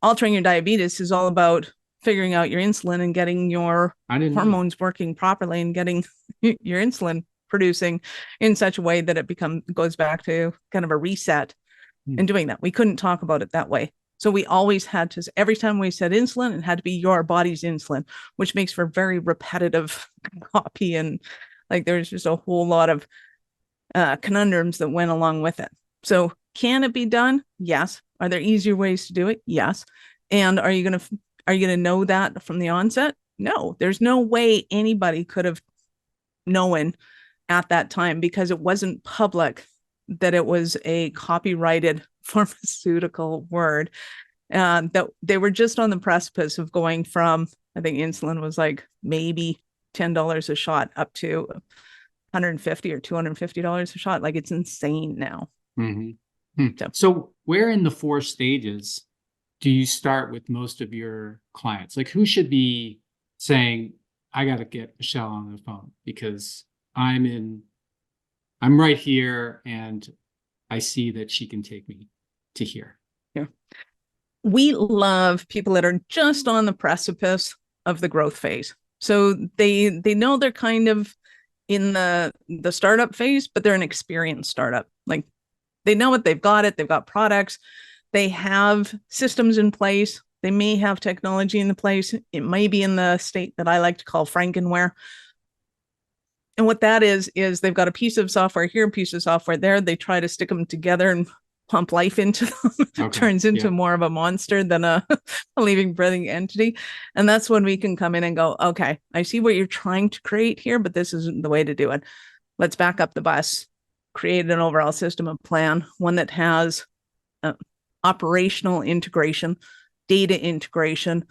altering your diabetes is all about figuring out your insulin and getting your hormones working properly and getting your insulin producing in such a way that it goes back to kind of a reset and doing that. We couldn't talk about it that way. So we always had to, every time we said insulin, it had to be your body's insulin, which makes for very repetitive copy. And like, there's just a whole lot of conundrums that went along with it. So can it be done? Yes. Are there easier ways to do it? Yes. And are you going to know that from the onset? No, there's no way anybody could have known at that time because it wasn't public that it was a copyrighted pharmaceutical word. That they were just on the precipice of going from, I think insulin was like maybe $10 a shot up to $150 or $250 a shot. Like, it's insane now. So where in the 4 stages do you start with most of your clients? Like, who should be saying, I got to get Michelle on the phone because I'm right here and I see that she can take me to here? Yeah. We love people that are just on the precipice of the growth phase. So they know they're kind of in the startup phase, but they're an experienced startup. Like, they know it, they've got products, they have systems in place, they may have technology in the place. It may be in the state that I like to call Frankenware. And what that is they've got a piece of software here, a piece of software there. They try to stick them together and pump life into them. Okay. Turns into more of a monster than a living, breathing entity. And that's when we can come in and go, okay, I see what you're trying to create here, but this isn't the way to do it. Let's back up the bus, create an overall system of plan, one that has operational integration, data integration,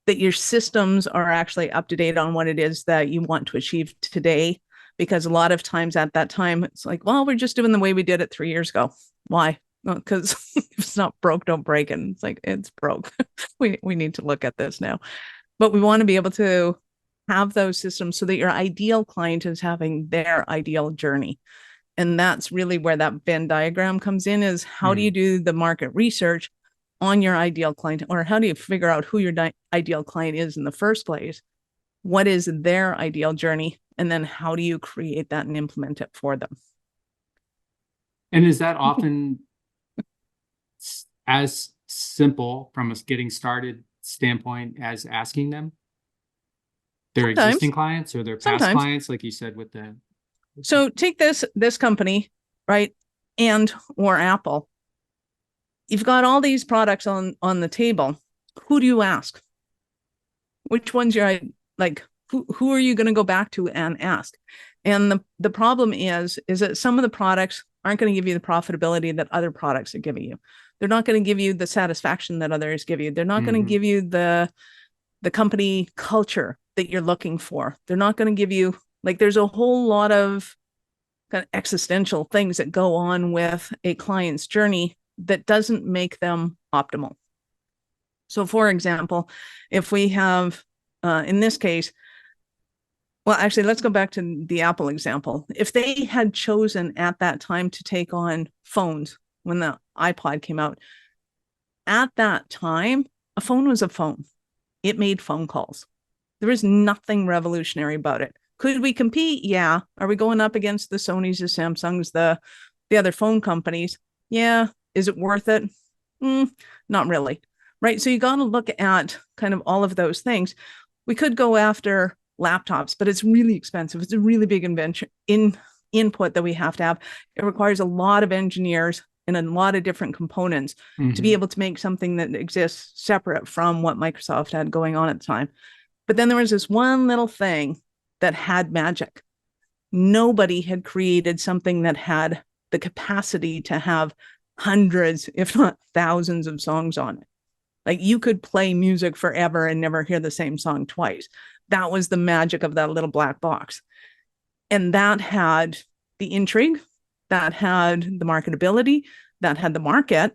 that your systems are actually up to date on what it is that you want to achieve today. Because a lot of times at that time, it's like, well, we're just doing the way we did it 3 years ago. Why? Well, because if it's not broke, don't break it. It's like, it's broke. we need to look at this now. But we want to be able to have those systems so that your ideal client is having their ideal journey. And that's really where that Venn diagram comes in, is how do you do the market research on your ideal client, or how do you figure out who your ideal client is in the first place? What is their ideal journey? And then how do you create that and implement it for them? And is that often as simple from a getting started standpoint as asking them their existing clients or their past clients, like you said with the... So take this company, right? Or Apple. You've got all these products on the table. Who do you ask? Which ones you're like, who are you going to go back to and ask? And the problem is that some of the products aren't going to give you the profitability that other products are giving you. They're not going to give you the satisfaction that others give you. They're not going to give you the company culture that you're looking for. They're not going to give you, like, there's a whole lot of kind of existential things that go on with a client's journey that doesn't make them optimal. So for example, if we have, in this case, well, actually, let's go back to the Apple example. If they had chosen at that time to take on phones when the iPod came out, at that time, a phone was a phone. It made phone calls. There was nothing revolutionary about it. Could we compete? Yeah. Are we going up against the Sonys, the Samsungs, the other phone companies? Yeah. Is it worth it? Not really. Right. So you got to look at kind of all of those things. We could go after laptops, but it's really expensive. It's a really big input that we have to have. It requires a lot of engineers in a lot of different components to be able to make something that exists separate from what Microsoft had going on at the time. But then there was this one little thing that had magic. Nobody had created something that had the capacity to have hundreds, if not thousands of songs on it. Like you could play music forever and never hear the same song twice. That was the magic of that little black box. And that had the intrigue, that had the marketability, that had the market,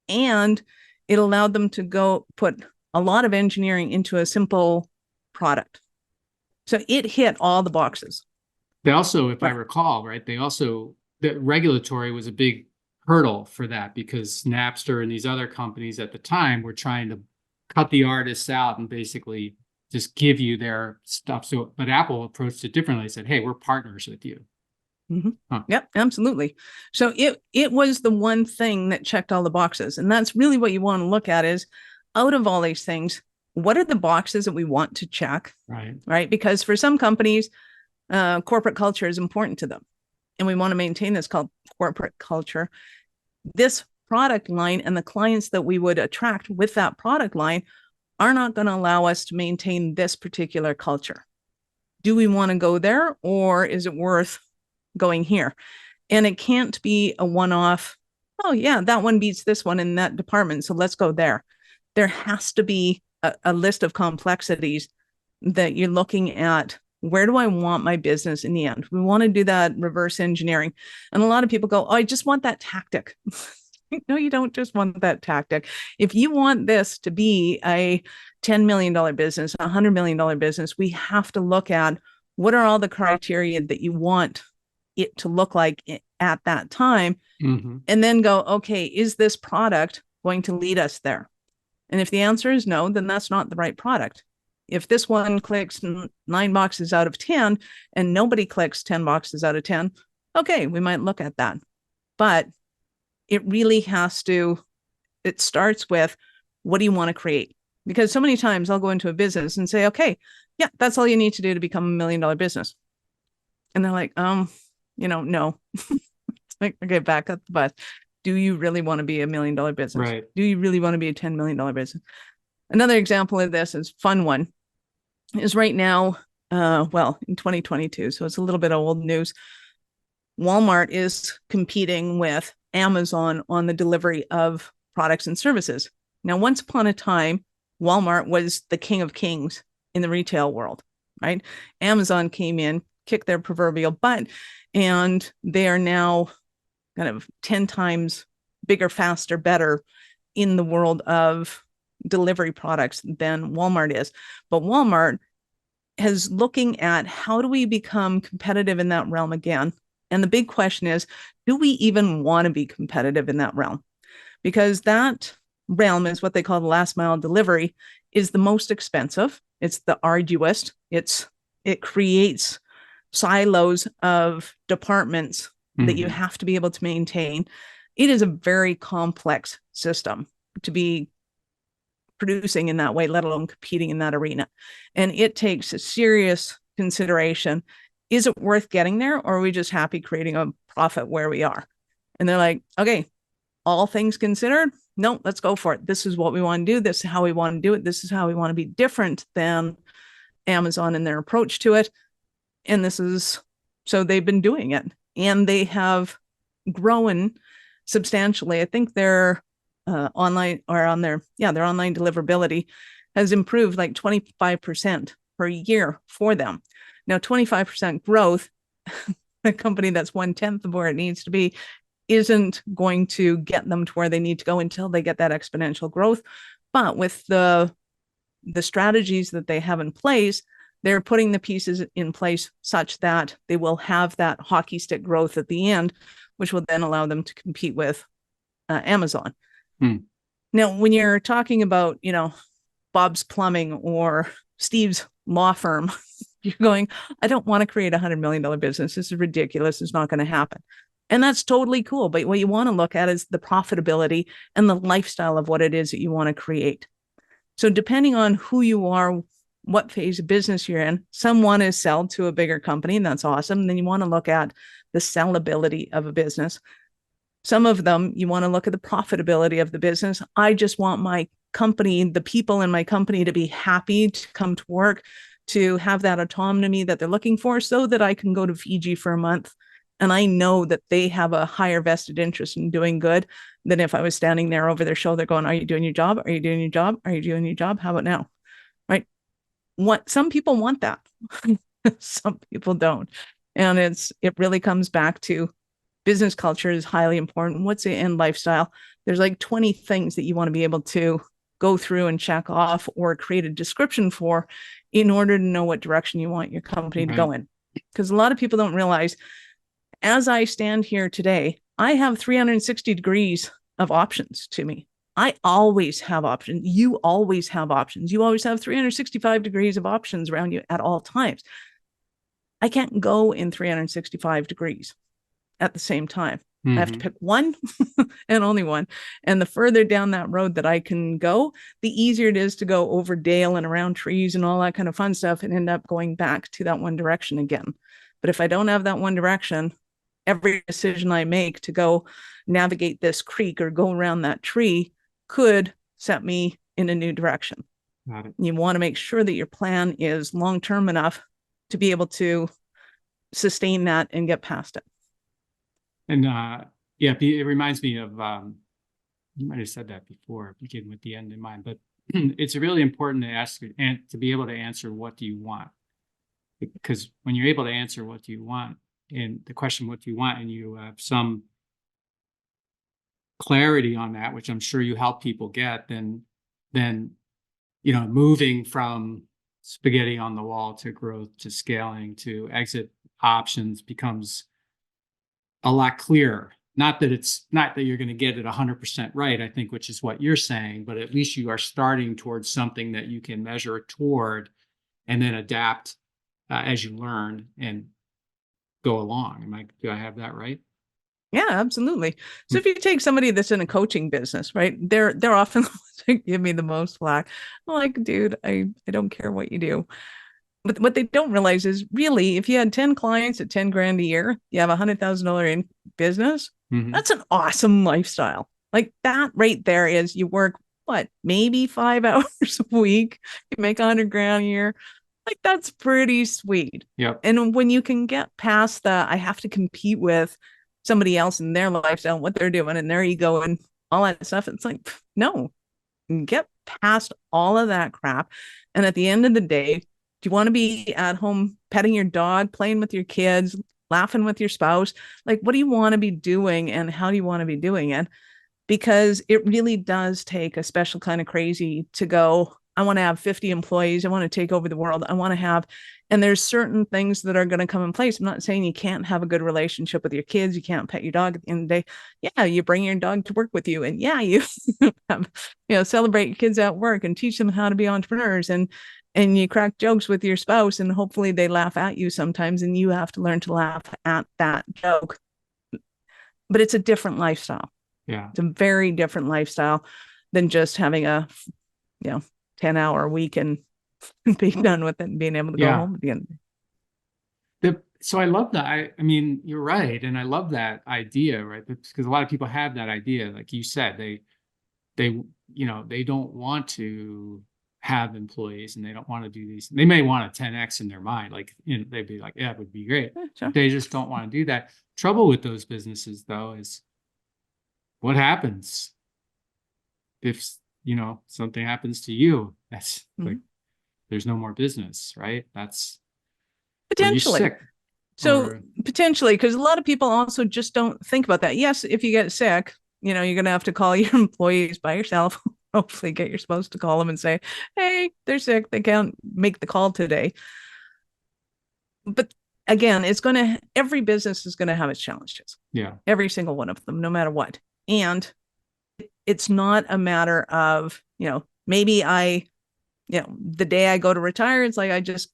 and it allowed them to go put a lot of engineering into a simple product. So it hit all the boxes. They also, if I recall, right, the regulatory was a big hurdle for that because Napster and these other companies at the time were trying to cut the artists out and basically just give you their stuff. So, but Apple approached it differently. They said, hey, we're partners with you. Yep, absolutely. So it was the one thing that checked all the boxes. And that's really what you want to look at is out of all these things, what are the boxes that we want to check? Right. Because for some companies, corporate culture is important to them. And we want to maintain this called corporate culture. This product line and the clients that we would attract with that product line are not going to allow us to maintain this particular culture. Do we want to go there, or is it worth going here? And it can't be a one-off, oh yeah, that one beats this one in that department, so let's go there. There has to be a list of complexities that you're looking at. Where do I want my business in the end? We want to do that reverse engineering. And a lot of people go, oh, I just want that tactic. No, you don't just want that tactic. If you want this to be a $10 million business, a $100 million business, we have to look at what are all the criteria that you want it to look like at that time. And then go, okay, is this product going to lead us there? And if the answer is no, then that's not the right product. If this one clicks 9 boxes out of 10 and nobody clicks 10 boxes out of 10, okay, we might look at that. But it really it starts with, what do you want to create? Because so many times I'll go into a business and say, okay, yeah, that's all you need to do to become $1 million business. And they're like, no. It's like, okay, back up the bus. Do you really want to be $1 million business? Right. Do you really want to be a $10 million business? Another example of this is fun one is right now, in 2022, so it's a little bit of old news. Walmart is competing with Amazon on the delivery of products and services. Now, once upon a time, Walmart was the king of kings in the retail world, right? Amazon came in, kicked their proverbial butt, and they are now kind of 10 times bigger, faster, better in the world of delivery products than Walmart is. But Walmart is looking at how do we become competitive in that realm again? And the big question is, do we even want to be competitive in that realm? Because that realm is what they call the last mile delivery, is the most expensive. It's the arduous. It creates silos of departments that you have to be able to maintain. It is a very complex system to be producing in that way, let alone competing in that arena. And it takes a serious consideration. Is it worth getting there, or are we just happy creating a profit where we are? And they're like, okay, all things considered, no, let's go for it. This is what we want to do. This is how we want to do it. This is how we want to be different than Amazon in their approach to it. And so they've been doing it, and they have grown substantially. I think their online deliverability has improved like 25% per year for them. Now, 25% growth, a company that's 1/10 of where it needs to be, isn't going to get them to where they need to go until they get that exponential growth. But with the strategies that they have in place, they're putting the pieces in place such that they will have that hockey stick growth at the end, which will then allow them to compete with Amazon. Now, when you're talking about, Bob's Plumbing or Steve's law firm, you're going, I don't want to create a $100 million business. This is ridiculous. It's not going to happen. And that's totally cool. But what you want to look at is the profitability and the lifestyle of what it is that you want to create. So depending on who you are, what phase of business you're in, some want to sell to a bigger company, and that's awesome. Then you want to look at the sellability of a business. Some of them, you want to look at the profitability of the business. I just want my company, the people in my company, to be happy to come to work, to have that autonomy that they're looking for, so that I can go to Fiji for a month. And I know that they have a higher vested interest in doing good than if I was standing there over their shoulder going, are you doing your job? Are you doing your job? Are you doing your job? How about now? Right? Some people want that. Some people don't. And it really comes back to business culture is highly important. What's the end lifestyle? There's like 20 things that you want to be able to go through and check off or create a description for in order to know what direction you want your company to go in. Because a lot of people don't realize, as I stand here today, I have 360 degrees of options to me. I always have options. You always have options. You always have 365 degrees of options around you at all times. I can't go in 365 degrees at the same time. I have to pick one and only one. And the further down that road that I can go, the easier it is to go over dale and around trees and all that kind of fun stuff and end up going back to that one direction again. But if I don't have that one direction, every decision I make to go navigate this creek or go around that tree could set me in a new direction. You want to make sure that your plan is long-term enough to be able to sustain that and get past it. And it reminds me of, you might have said that before, beginning with the end in mind, but it's really important to ask and to be able to answer, what do you want? Because when you're able to answer what do you want, and the question, what do you want, and you have some clarity on that, which I'm sure you help people get, then, moving from spaghetti on the wall to growth to scaling to exit options becomes a lot clearer. Not that you're going to get it 100% right, I think, which is what you're saying, but at least you are starting towards something that you can measure toward and then adapt as you learn and go along. Do I have that right? Yeah, absolutely. So if you take somebody that's in a coaching business, right, they're often give me the most flack. I'm like, dude, I don't care what you do. But what they don't realize is, really, if you had 10 clients at 10 grand a year, you have $100,000 in business. That's an awesome lifestyle. Like, that right there is, you work, maybe 5 hours a week, you make 100 grand a year. Like, that's pretty sweet. Yep. And when you can get past the, I have to compete with somebody else in their lifestyle, what they're doing and their ego and all that stuff, it's like, no, get past all of that crap. And at the end of the day, do you want to be at home petting your dog, playing with your kids, laughing with your spouse? Like, what do you want to be doing, and how do you want to be doing it? Because it really does take a special kind of crazy to go, I want to have 50 employees. I want to take over the world. I want to have, and there's certain things that are going to come in place. I'm not saying you can't have a good relationship with your kids. You can't pet your dog at the end of the day. Yeah, you bring your dog to work with you, and yeah, you have, celebrate your kids at work and teach them how to be entrepreneurs, and you crack jokes with your spouse, and hopefully they laugh at you sometimes, and you have to learn to laugh at that joke. But it's a different lifestyle. Yeah. It's a very different lifestyle than just having a, 10-hour week and being done with it and being able to go home at the end. So I love that. I mean, you're right. And I love that idea, right? Because a lot of people have that idea. Like you said, they don't want to have employees, and they don't want to do these. They may want a 10x in their mind. Like, they'd be like, yeah, it would be great. Yeah, sure. They just don't want to do that. Trouble with those businesses, though, is what happens if, something happens to you? That's like, there's no more business, right? That's potentially sick. So potentially, because a lot of people also just don't think about that. Yes, if you get sick, you're going to have to call your employees by yourself. Hopefully get your spouse to call them and say, hey, they're sick, they can't make the call today. But again, every business is going to have its challenges. Yeah. Every single one of them, no matter what. And it's not a matter of, maybe the day I go to retire, it's like I just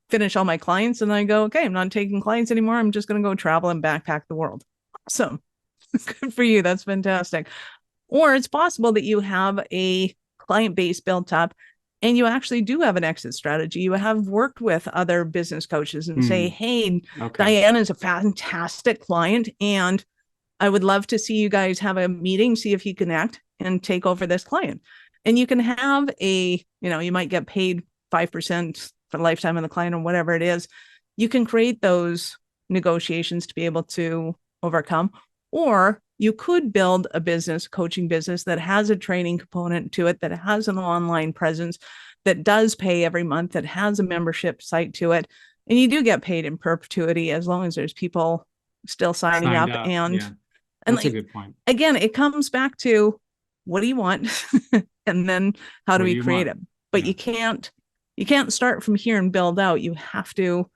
finish all my clients and I go, okay, I'm not taking clients anymore. I'm just going to go travel and backpack the world. Awesome. Good for you. That's fantastic. Or it's possible that you have a client base built up and you actually do have an exit strategy. You have worked with other business coaches and say, hey, okay, Diana is a fantastic client, and I would love to see you guys have a meeting, see if you connect and take over this client. And you can have you might get paid 5% for the lifetime of the client or whatever it is. You can create those negotiations to be able to overcome, or you could build a business, coaching business that has a training component to it, that has an online presence, that does pay every month, that has a membership site to it. And you do get paid in perpetuity as long as there's people still signing up. And that's a good point. Again, it comes back to, what do you want? And then how do we create it? But you can't start from here and build out. You have to,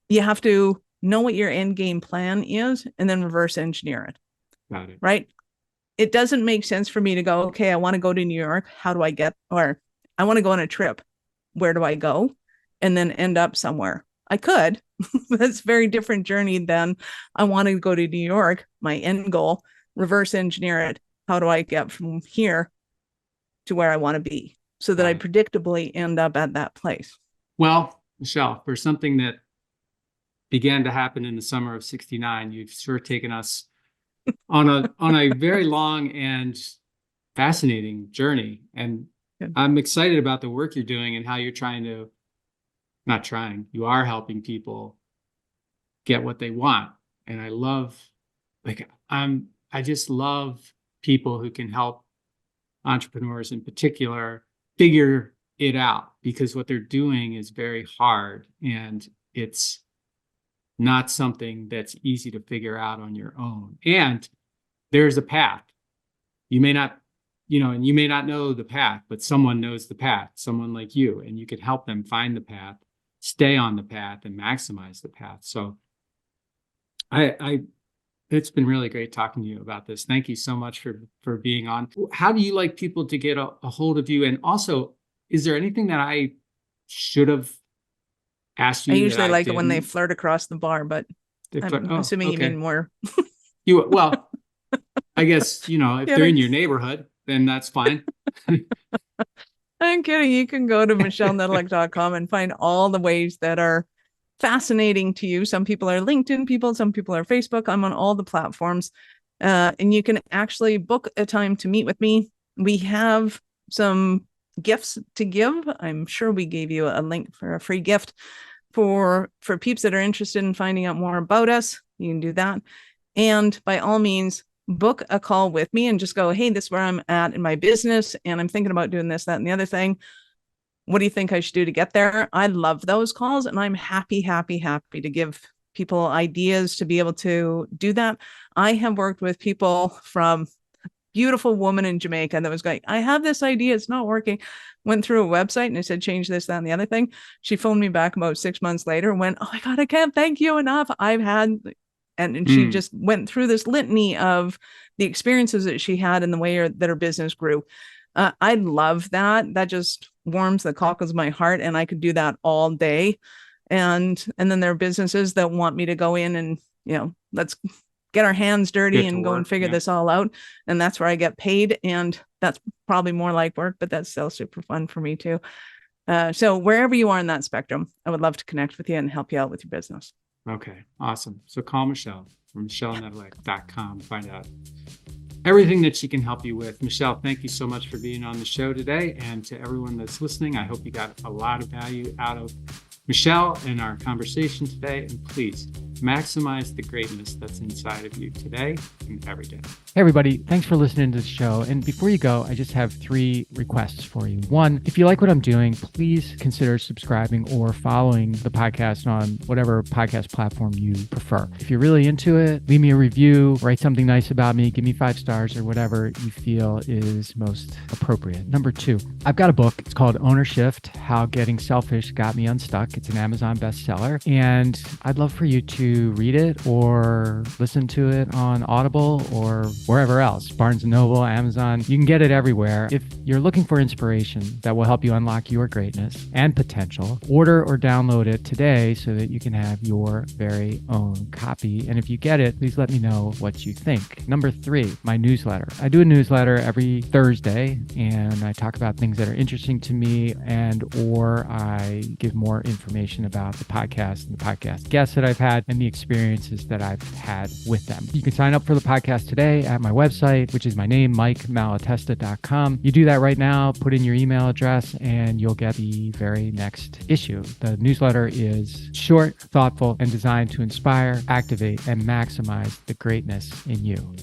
you have to know what your end game plan is and then reverse engineer it. Got it. Right? It doesn't make sense for me to go, okay, I want to go to New York. How do I get, or I want to go on a trip. Where do I go? And then end up somewhere. I could. That's a very different journey than I want to go to New York. My end goal, reverse engineer it. How do I get from here to where I want to be so that I predictably end up at that place? Well, Michelle, for something that began to happen in the summer of '69, you've sure taken us on a very long and fascinating journey. And I'm excited about the work you're doing and how you're you are helping people get what they want. And I just love people who can help entrepreneurs in particular figure it out, because what they're doing is very hard and it's not something that's easy to figure out on your own. And there's a path. You may not, and you may not know the path, but someone knows the path, someone like you, and you can help them find the path, stay on the path, and maximize the path. So it's been really great talking to you about this. Thank you so much for being on. How do you like people to get a hold of you? And also, is there anything that I should have asked you? I usually like it when they flirt across the bar, but I'm assuming you mean more. Well, I guess, if they're in your neighborhood, then that's fine. I'm kidding. You can go to michellenedelec.com and find all the ways that are fascinating to you. Some people are LinkedIn people, some people are Facebook. I'm on all the platforms. And you can actually book a time to meet with me. We have some gifts to give. I'm sure we gave you a link for a free gift for peeps that are interested in finding out more about us. You can do that. And by all means, book a call with me and just go, hey, this is where I'm at in my business. And I'm thinking about doing this, that, and the other thing. What do you think I should do to get there? I love those calls. And I'm happy to give people ideas to be able to do that. I have worked with people from beautiful woman in Jamaica that was going, I have this idea, it's not working. Went through a website and I said, change this, that, and the other thing. She phoned me back about 6 months later and went, oh my God, I can't thank you enough. And she just went through this litany of the experiences that she had in the way that her business grew. I love that. That just warms the cockles of my heart. And I could do that all day. And then there are businesses that want me to go in and, let's get our hands dirty and go and figure this all out. And that's where I get paid. And that's probably more like work, but that's still super fun for me too. So wherever you are in that spectrum, I would love to connect with you and help you out with your business. Okay, awesome. So call Michelle from michellenedelec.com to find out everything that she can help you with. Michelle, thank you so much for being on the show today. And to everyone that's listening, I hope you got a lot of value out of Michelle and our conversation today. And please maximize the greatness that's inside of you today and every day. Hey, everybody. Thanks for listening to the show. And before you go, I just have 3 requests for you. 1, if you like what I'm doing, please consider subscribing or following the podcast on whatever podcast platform you prefer. If you're really into it, leave me a review, write something nice about me, give me 5 stars or whatever you feel is most appropriate. Number 2, I've got a book. It's called Owner Shift: How Getting Selfish Got Me Unstuck. It's an Amazon bestseller. And I'd love for you to read it or listen to it on Audible or wherever else, Barnes & Noble, Amazon. You can get it everywhere. If you're looking for inspiration that will help you unlock your greatness and potential, order or download it today so that you can have your very own copy. And if you get it, please let me know what you think. Number 3, my newsletter. I do a newsletter every Thursday and I talk about things that are interesting to me or I give more information about the podcast and the podcast guests that I've had. And and the experiences that I've had with them. You can sign up for the podcast today at my website, which is my name, MikeMalatesta.com. You do that right now, put in your email address, and you'll get the very next issue. The newsletter is short, thoughtful, and designed to inspire, activate, and maximize the greatness in you.